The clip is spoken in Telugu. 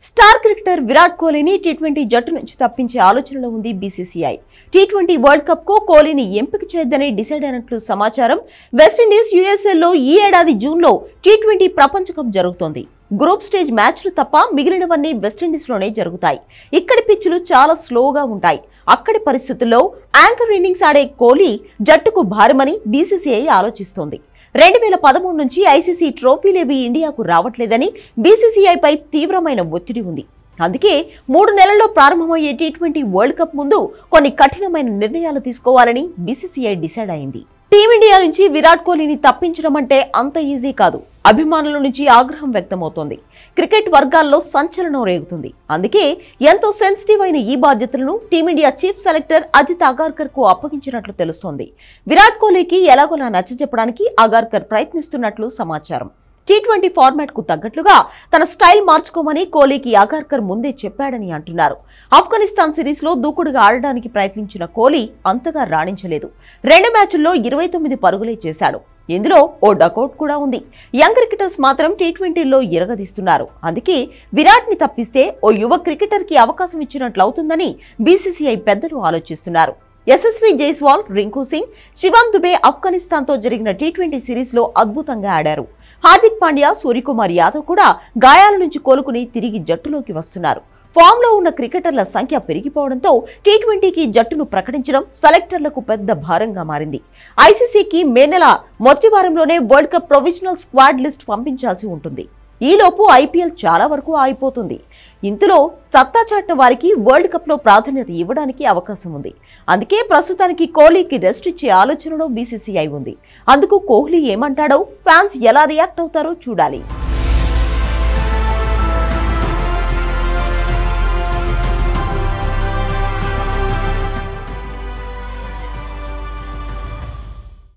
స్టార్ క్రికెటర్ విరాట్ కోహ్లీని టీ20 జట్టు నుంచి తప్పించే ఆలోచనలో ఉంది బీసీసీఐ. టీ20 వరల్డ్ కప్ కు కోహ్లీని ఎంపిక చేయొద్దని డిసైడ్ అయినట్లు సమాచారం. వెస్టిండీస్ యుఎస్ఏలో ఈ ఏడాది జూన్లో టీ20 ప్రపంచ కప్ జరుగుతోంది. గ్రూప్ స్టేజ్ మ్యాచ్లు తప్ప మిగిలినవన్నీ వెస్టిండీస్ లోనే జరుగుతాయి. ఇక్కడి పిచ్చులు చాలా స్లోగా ఉంటాయి. అక్కడి పరిస్థితుల్లో యాంకర్ ఇన్నింగ్స్ ఆడే కోహ్లీ జట్టుకు భారమని బీసీసీఐ ఆలోచిస్తోంది. 2013 నుంచి ఐసీసీ ట్రోఫీలేవి ఇండియాకు రావట్లేదని బీసీసీఐపై తీవ్రమైన ఒత్తిడి ఉంది. అందుకే 3 నెలల్లో ప్రారంభమయ్యే టీ20 వరల్డ్ కప్ ముందు కొన్ని కఠినమైన నిర్ణయాలు తీసుకోవాలని బీసీసీఐ డిసైడ్ అయింది. టీమిండియా నుంచి విరాట్ కోహ్లీని తప్పించడం అంటే అంత ఈజీ కాదు. అభిమానుల నుంచి ఆగ్రహం వ్యక్తమవుతోంది. క్రికెట్ వర్గాల్లో సంచలనం రేగుతుంది. అందుకే ఎంతో సెన్సిటివ్ అయిన ఈ బాధ్యతలను team India chief selector Ajit Agarkar కు అప్పగించినట్లు తెలుస్తోంది. విరాట్ కోహ్లీకి ఎలాగోలా నచ్చజెప్పడానికి అగార్కర్ ప్రయత్నిస్తున్నట్లు సమాచారం. టీ20 ఫార్మాట్ కు తగ్గట్లుగా తన స్టైల్ మార్చుకోమని కోహ్లీకి అగార్కర్ ముందే చెప్పాడని అంటున్నారు. ఆఫ్ఘనిస్తాన్ సిరీస్ లో దూకుడుగా ఆడడానికి ప్రయత్నించిన కోహ్లీ అంతగా రాణించలేదు. 2 మ్యాచ్ల్లో 29 పరుగులే చేశాడు. ఇందులో ఓ డకౌట్ కూడా ఉంది. యంగ్ క్రికెటర్స్ మాత్రం టీ20లో ఇరగదీస్తున్నారు. అందుకే విరాట్ ని తప్పిస్తే ఓ యువ క్రికెటర్ కి అవకాశం ఇచ్చినట్లవుతుందని బీసీసీఐ పెద్దలు ఆలోచిస్తున్నారు. యశస్వి జైస్వాల్, రింకు సింగ్, శివం దుబే ఆఫ్ఘనిస్తాన్ తో జరిగిన టీ20 సిరీస్ లో అద్భుతంగా ఆడారు. హార్దిక్ పాండ్యా, సూర్యకుమార్ యాదవ్ కూడా గాయాల నుంచి కోలుకుని తిరిగి జట్టులోకి వస్తున్నారు. ఫామ్ లో ఉన్న క్రికెటర్ల సంఖ్య పెరిగిపోవడంతో టీ20కి జట్టును ప్రకటించడం సెలెక్టర్లకు పెద్ద భారంగా మారింది. ఐసీసీకి మే నెల మొదటి వారంలోనే world cup provisional squad list పంపించాల్సి ఉంటుంది. ఈలోపు ఐపీఎల్ చాలా వరకు ఆగిపోతుంది. ఇందులో సత్తా చాటిన వారికి వరల్డ్ కప్ లో ప్రాధాన్యత ఇవ్వడానికి అవకాశం ఉంది. అందుకే ప్రస్తుతానికి కోహ్లీకి రెస్ట్ ఇచ్చే ఆలోచనలో బీసీసీఐ ఉంది. అందుకు కోహ్లీ ఏమంటాడో, ఫ్యాన్స్ ఎలా రియాక్ట్ అవుతారో చూడాలి.